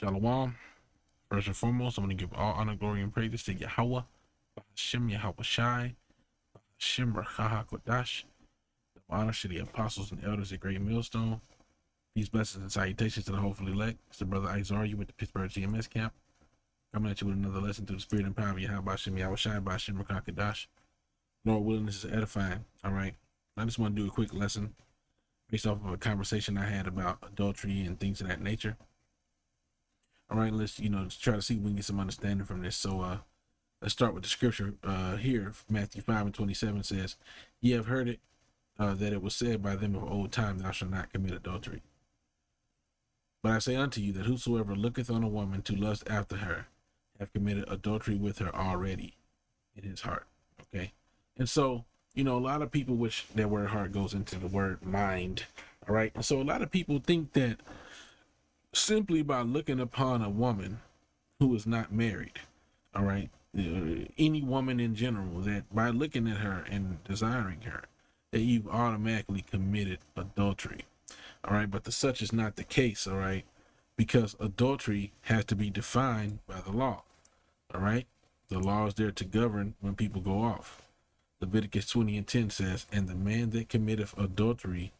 Shalom. First and foremost, I'm going to give all honor, glory, and praises to Yahweh, Hashem, Yahweh Shai, Hashem, Rachaha Kodash. Honor to the apostles and elders at Great Millstone. Peace, blessings, and salutations to the hopefully elect. It's the brother Izar, you with the Pittsburgh GMS camp. Coming at you with another lesson through the spirit and power of Yahweh Hashem, Yahweh Shai, Hashem, Rachaha Kodash. Lord willing, this is edifying. All right. I just want to do a quick lesson based off of a conversation I had about adultery and things of that nature. All right, let's try to see if we can get some understanding from this. So let's start with the scripture here. Matthew 5:27 says, "Ye have heard it that it was said by them of old time, thou shalt not commit adultery. But I say unto you that whosoever looketh on a woman to lust after her have committed adultery with her already in his heart." Okay, and so a lot of people, which that word heart goes into the word mind. All right, and so a lot of people think that simply by looking upon a woman who is not married, all right, any woman in general, that by looking at her and desiring her, that you've automatically committed adultery. All right, but such is not the case. All right, because adultery has to be defined by the law. All right, the law is there to govern when people go off. Leviticus 20:10 says, "And the man that committeth adultery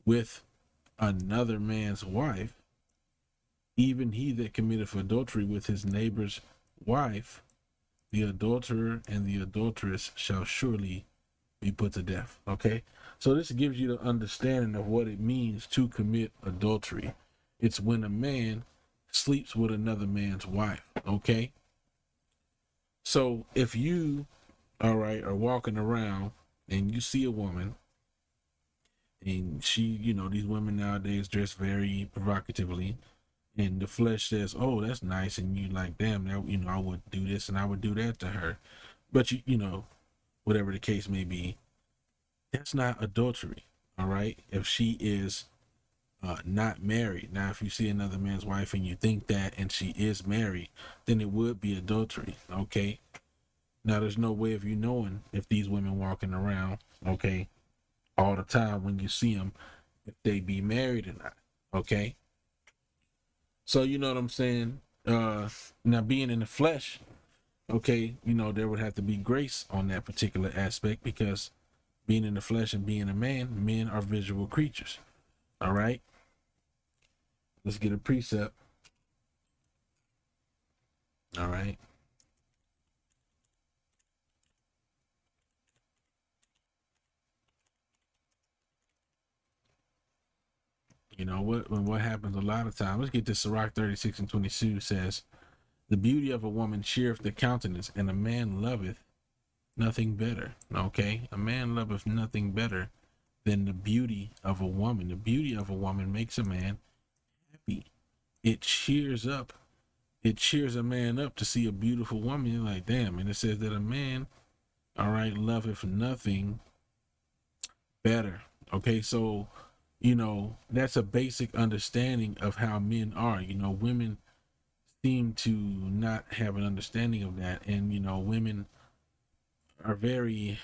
with another man's wife, even he that committeth adultery with his neighbor's wife, the adulterer and the adulteress shall surely be put to death." Okay, so this gives you the understanding of what it means to commit adultery. It's when a man sleeps with another man's wife. Okay, so if you, all right, are walking around and you see a woman and she, these women nowadays dress very provocatively, and the flesh says, "Oh, that's nice," and you like, "Damn, now I would do this and I would do that to her," but whatever the case may be, that's not adultery. All right, if she is not married. Now, if you see another man's wife and you think that and she is married, then it would be adultery. Okay, now there's no way of you knowing if these women walking around, okay, all the time when you see them, if they be married or not. Okay, so you know what I'm saying. Now, being in the flesh, okay, there would have to be grace on that particular aspect, because being in the flesh and being a man, men are visual creatures. All right, let's get a precept. All right, what happens a lot of times. Let's get to Sirach 36:22 says, "The beauty of a woman cheereth the countenance, and a man loveth nothing better." Okay, a man loveth nothing better than the beauty of a woman. The beauty of a woman makes a man happy. It cheers a man up to see a beautiful woman. You're like, damn. And it says that a man, all right, loveth nothing better. Okay, so that's a basic understanding of how men are. Women seem to not have an understanding of that, and women are very,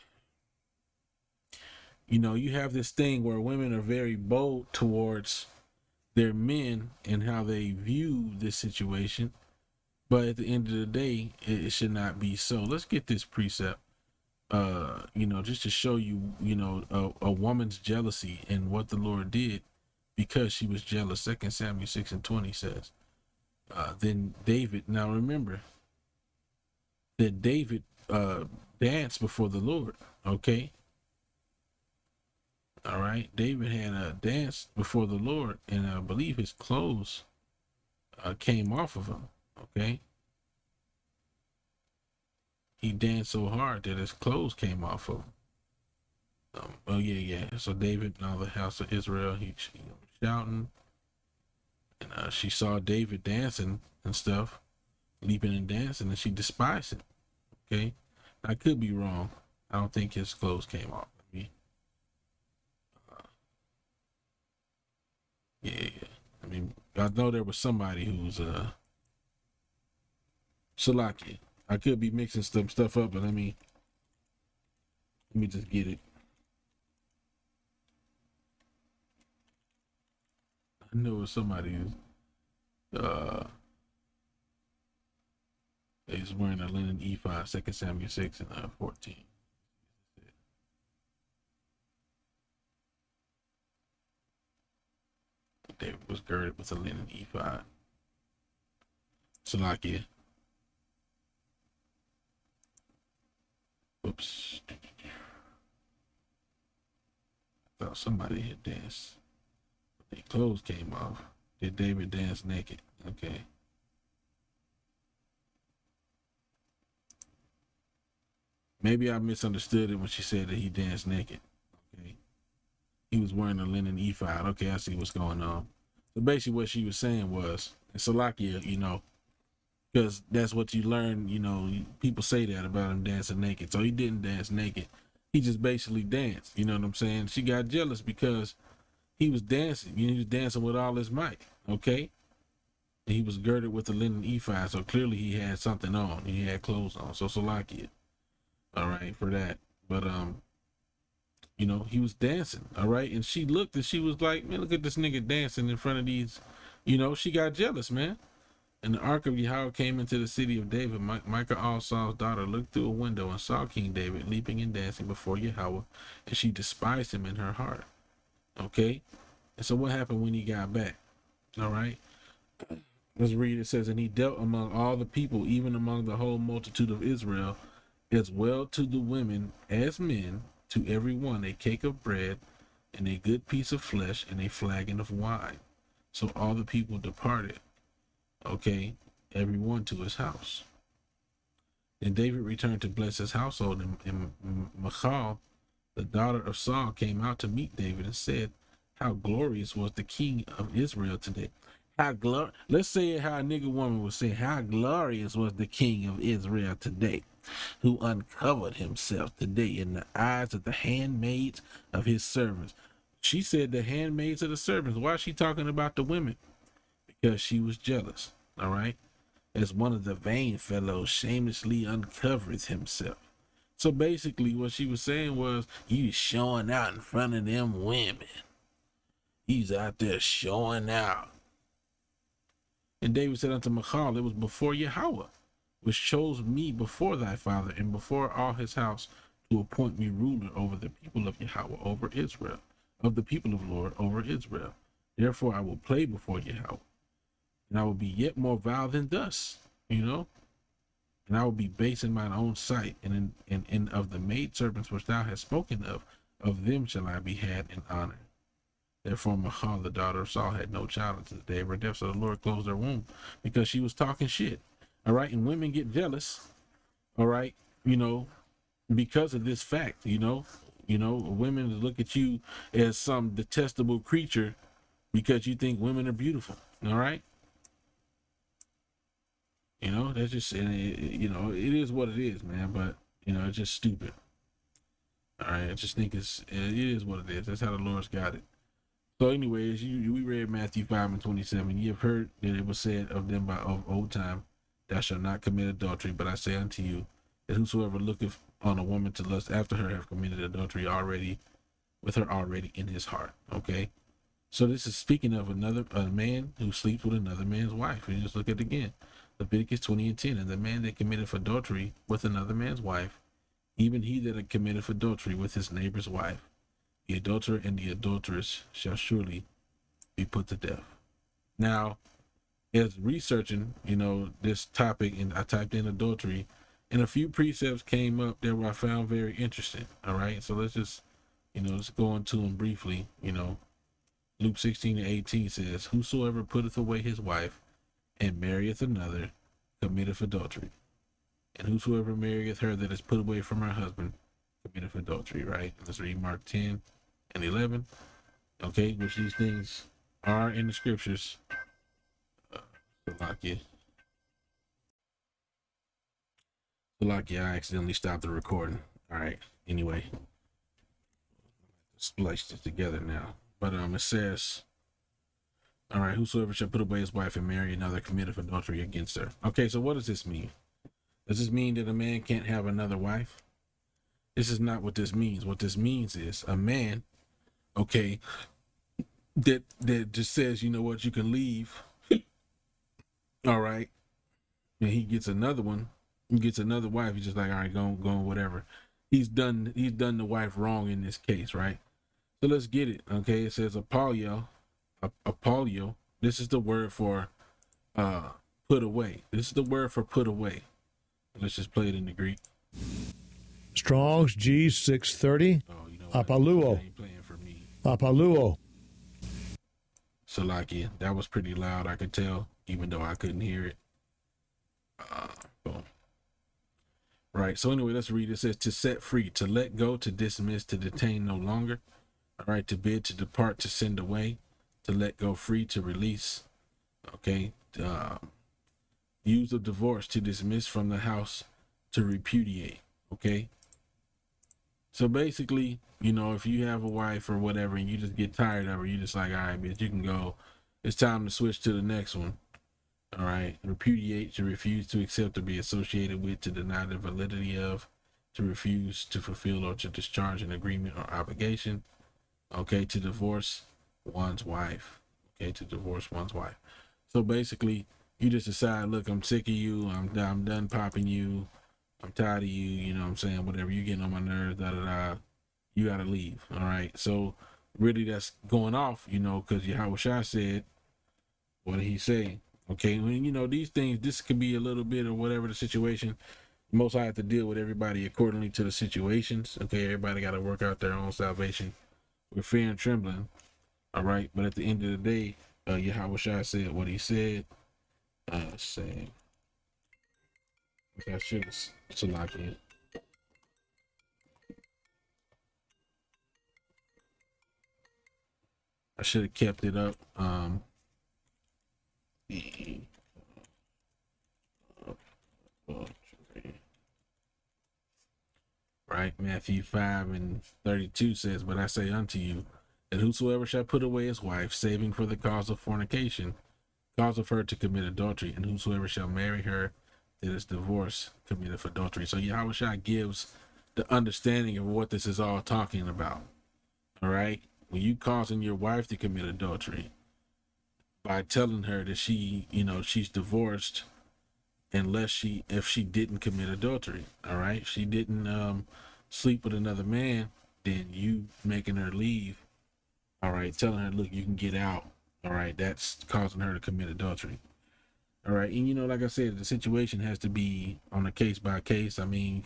you have this thing where women are very bold towards their men and how they view this situation, but at the end of the day, it should not be so. Let's get this precept, just to show you, a woman's jealousy and what the Lord did because she was jealous. 2 Samuel 6:20 says, then David, now remember that David danced before the Lord. Okay, all right, David had a dance before the Lord, and I believe his clothes came off of him. Okay, he danced so hard that his clothes came off of him. Oh yeah. So David and all the house of Israel, he shouting, and she saw David dancing and stuff, leaping and dancing, and she despised him. Okay, I could be wrong. I don't think his clothes came off. Yeah. I mean, I know there was somebody who's Salaki. I could be mixing some stuff up, but let me just get it. I know it was somebody who's He's wearing a linen ephod, 2 Samuel 6 and 14. David was girded with a linen ephod. Salakia. Oops. I thought somebody had danced. Their clothes came off. Did David dance naked? Okay. Maybe I misunderstood it when she said that he danced naked. Okay. He was wearing a linen ephod. Okay, I see what's going on. So basically what she was saying was, and Salakia, you know, because that's what you learn, you know, people say that about him dancing naked. So he didn't dance naked. He just basically danced. You know what I'm saying? She got jealous because he was dancing. You know, he was dancing with all his might. Okay. And he was girded with a linen ephod. So clearly he had something on. He had clothes on. So Salakia. All right, for that. But you know, he was dancing, all right, and she looked and she was like, man, look at this nigga dancing in front of these, you know, she got jealous, man. And the ark of Yahweh came into the city of David. Michal, Saul's daughter, looked through a window and saw King David leaping and dancing before Yahweh, and she despised him in her heart. Okay, and so what happened when he got back? All right, let's read. It says, and he dealt among all the people, even among the whole multitude of Israel, as well to the women as men, to every one a cake of bread and a good piece of flesh and a flagon of wine. So all the people departed, okay, every one to his house. And David returned to bless his household, and Michal, the daughter of Saul, came out to meet David and said, how glorious was the king of Israel today. Let's say it how a nigga woman would say, how glorious was the king of Israel today, who uncovered himself today in the eyes of the handmaids of his servants. She said the handmaids of the servants. Why is she talking about the women? Because she was jealous, all right? As one of the vain fellows shamelessly uncovers himself. So basically what she was saying was, he's showing out in front of them women. He's out there showing out. And David said unto Michal, it was before Yahweh, which chose me before thy father and before all his house, to appoint me ruler over the people of Yahweh, over Israel, of the people of Lord, over Israel. Therefore I will play before Yahweh, and I will be yet more vile than thus, you know, and I will be base in mine own sight, and of the maidservants which thou hast spoken of them shall I be had in honor. Therefore Michal, the daughter of Saul, had no child until the day of her death. So the Lord closed her womb because she was talking shit. All right. And women get jealous. All right. You know, because of this fact, women look at you as some detestable creature because you think women are beautiful. All right. You know, that's just, it is what it is, man. But, it's just stupid. All right. I just think it is what it is. That's how the Lord's got it. So anyways, we read Matthew 5:27. Ye have heard that it was said of them of old time, thou shalt not commit adultery. But I say unto you, that whosoever looketh on a woman to lust after her have committed adultery already with her already in his heart. Okay. So this is speaking of a man who sleeps with another man's wife. And just look at it again. Leviticus 20:10. And the man that committeth adultery with another man's wife, even he that had committed adultery with his neighbor's wife, the adulterer and the adulteress shall surely be put to death. Now, as researching, this topic, and I typed in adultery, and a few precepts came up that I found very interesting. All right, so let's just, let's go into them briefly. Luke 16:18 says, whosoever putteth away his wife and marrieth another committeth adultery. And whosoever marrieth her that is put away from her husband committeth adultery, right? Let's read Mark 10:11. Okay, which these things are in the scriptures. Salakia, I accidentally stopped the recording. All right, anyway, spliced it together now. But it says, all right, whosoever shall put away his wife and marry another committeth adultery against her. Okay, so what does this mean? Does this mean that a man can't have another wife? This is not what this means. What this means is a man, okay, that just says, you know what, you can leave. All right. And he gets another one he gets another wife, he's just like, all right, go whatever. He's done the wife wrong in this case, right? So let's get it. Okay, it says apolio. Apolio. This is the word for put away. This is the word for put away. Let's just play it in the Greek. Strong's G630. Oh, you know what? Apaluo. Ain't playing for me. Apaluo. Salakia. That was pretty loud, I could tell, even though I couldn't hear it. Boom. Right. So anyway, let's read. It says to set free, to let go, to dismiss, to detain no longer. All right. To bid, to depart, to send away, to let go free, to release. Okay. Use of divorce, to dismiss from the house, to repudiate. Okay. So basically, you know, if you have a wife or whatever and you just get tired of her, you just like, all right, bitch, you can go. It's time to switch to the next one. All right. Repudiate, to refuse to accept or be associated with, to deny the validity of, to refuse to fulfill or to discharge an agreement or obligation. Okay. To divorce one's wife. Okay. To divorce one's wife. So basically, you just decide, look, I'm sick of you. I'm done popping you. I'm tired of you. You know what I'm saying? Whatever. You're getting on my nerves. You got to leave. All right. So really that's going off, you know, because Yahushua said, what did he say? Okay. When, you know, these things, this could be a little bit or whatever the situation. Most I have to deal with everybody accordingly to the situations. Okay. Everybody got to work out their own salvation with fear and trembling. All right. But at the end of the day, Yahushua said what he said. Saying, I should have lock in. I should have kept it up. Right, Matthew 5:32 says, but I say unto you, that whosoever shall put away his wife, saving for the cause of fornication, cause of her to commit adultery, and whosoever shall marry her that is divorced committeth adultery. So Yahushua gives the understanding of what this is all talking about. All right, when you causing your wife to commit adultery by telling her that she, you know, she's divorced if she didn't commit adultery. All right, she didn't sleep with another man, then you making her leave. All right, telling her, look, you can get out. All right, that's causing her to commit adultery. All right, and you know, like I said, the situation has to be on a case by case. I mean,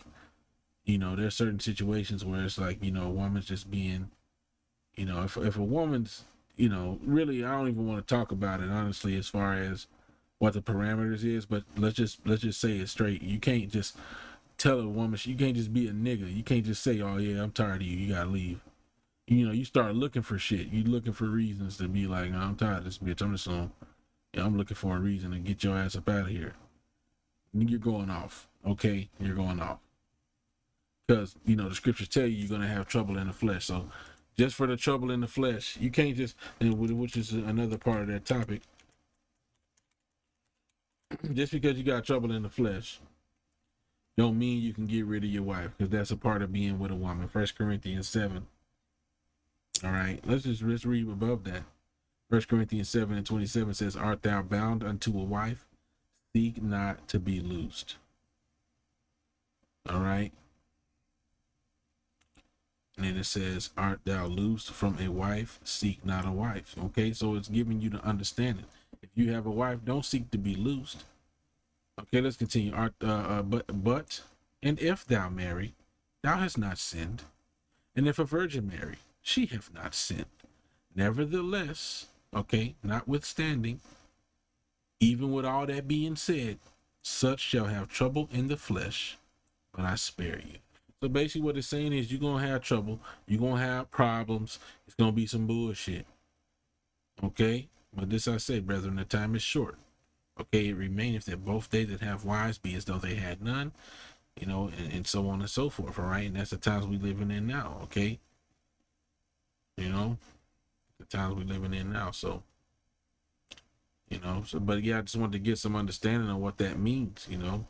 you know, there's certain situations where it's like, you know, a woman's just being, you know, if a woman's, you know, really, I don't even want to talk about it honestly as far as what the parameters is, but let's just say it straight. You can't just tell a woman, you can't just be a nigga. You can't just say, oh yeah, I'm tired of you, you gotta leave. You know, you start looking for shit. You looking for reasons to be like, no, I'm tired of this bitch. I'm looking for a reason to get your ass up out of here. You're going off. Okay, you're going off. Because, you know, the scriptures tell you you're going to have trouble in the flesh. So just for the trouble in the flesh, you can't just, and which is another part of that topic, just because you got trouble in the flesh don't mean you can get rid of your wife, because that's a part of being with a woman. 1 Corinthians 7. All right, let's read above that. 1 Corinthians 7:27 says, art thou bound unto a wife? Seek not to be loosed. All right. And then it says, art thou loosed from a wife? Seek not a wife. Okay, so it's giving you the understanding. If you have a wife, don't seek to be loosed. Okay, let's continue. But and if thou marry, thou hast not sinned. And if a virgin marry, she hath not sinned. Nevertheless, okay, notwithstanding, even with all that being said, such shall have trouble in the flesh, but I spare you. So basically what it's saying is you're going to have trouble. You're going to have problems. It's going to be some bullshit. Okay? But this I say, brethren, the time is short. Okay, it remaineth that both they that have wives be as though they had none, you know, and so on and so forth, all right? And that's the times we living in now, okay? You know, the times we living in now, so, you know, so, but yeah, I just wanted to get some understanding of what that means, you know?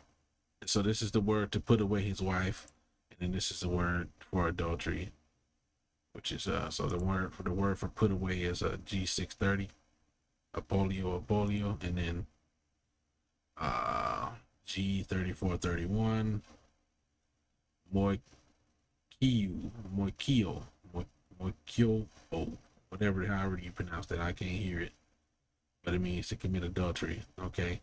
So this is the word to put away his wife, and then this is the word for adultery, which is, so the word for put away is G630, apolio, and then G3431. Moikio, whatever, however you pronounce that. I can't hear it, but it means to commit adultery. Okay.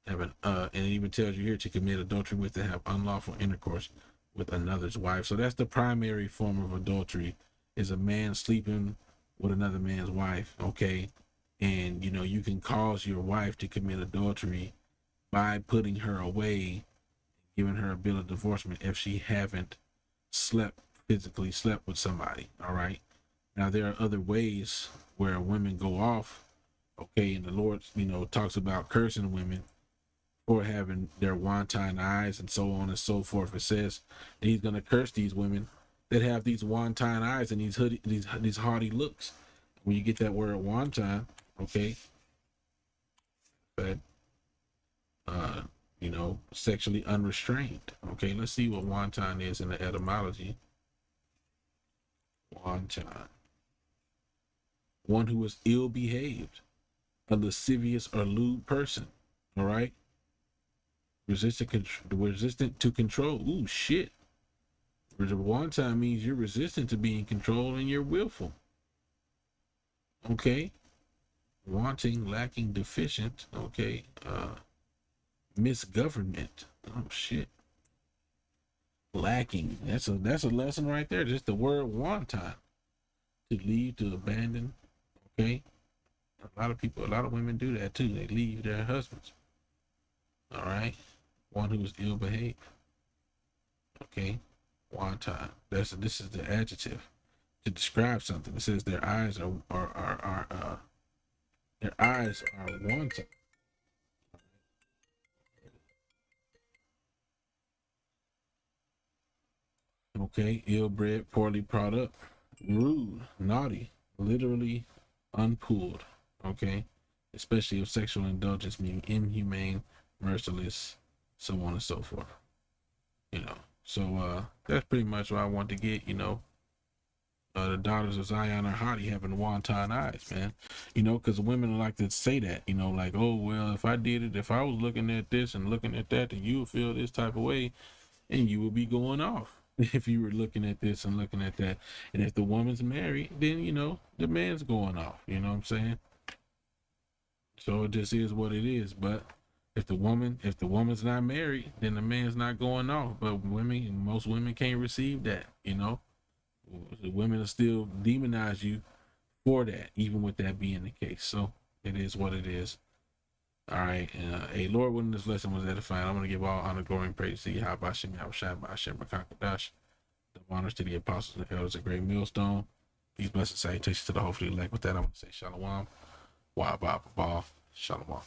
And it even tells you here to commit adultery with, to have unlawful intercourse with another's wife. So that's the primary form of adultery, is a man sleeping with another man's wife. Okay. And you can cause your wife to commit adultery by putting her away, giving her a bill of divorcement if she haven't physically slept with somebody. All right. Now there are other ways where women go off. Okay. And the Lord, talks about cursing women for having their wanton eyes and so on and so forth. It says that he's going to curse these women that have these wanton eyes and these haughty looks. When you get that word wanton, okay, but sexually unrestrained. Okay, let's see what wanton is in the etymology. Wanton, one who is ill behaved, a lascivious or lewd person. All right. Resistant to control. Ooh, shit. Wanton means you're resistant to being controlled and you're willful. Okay. Wanting, lacking, deficient. Okay. Misgovernment. Oh shit. Lacking. That's a lesson right there. Just the word wanton. To leave, to abandon. Okay. A lot of women do that too. They leave their husbands. All right. One who is ill behaved. Okay. Wanton. This is the adjective to describe something. It says their eyes are wanton. Okay. Ill-bred, poorly brought up, rude, naughty, literally unpulled. Okay. Especially if sexual indulgence means inhumane, merciless, so on and so forth. So that's pretty much what I want to get. The daughters of Zion are haughty, having wanton eyes, man. Because women like to say that, like, oh well, if I was looking at this and looking at that, then you would feel this type of way, and you would be going off if you were looking at this and looking at that. And if the woman's married, then the man's going off. You know what I'm saying? So it just is what it is. But if the woman's not married, then the man's not going off. But most women can't receive that. The women will still demonize you for that, even with that being the case. So it is what it is. All right. Hey, Lord, when this lesson was edifying, I'm going to give all honor, glory, and praise to you. How about Shem Yahushua, Ba'ashem Rakakadash. The honors to the apostles and elders of Great Millstone. These blessed salutations to the hopefully elect. With that, I'm going to say Shalom. Wa ba ba. Shalom.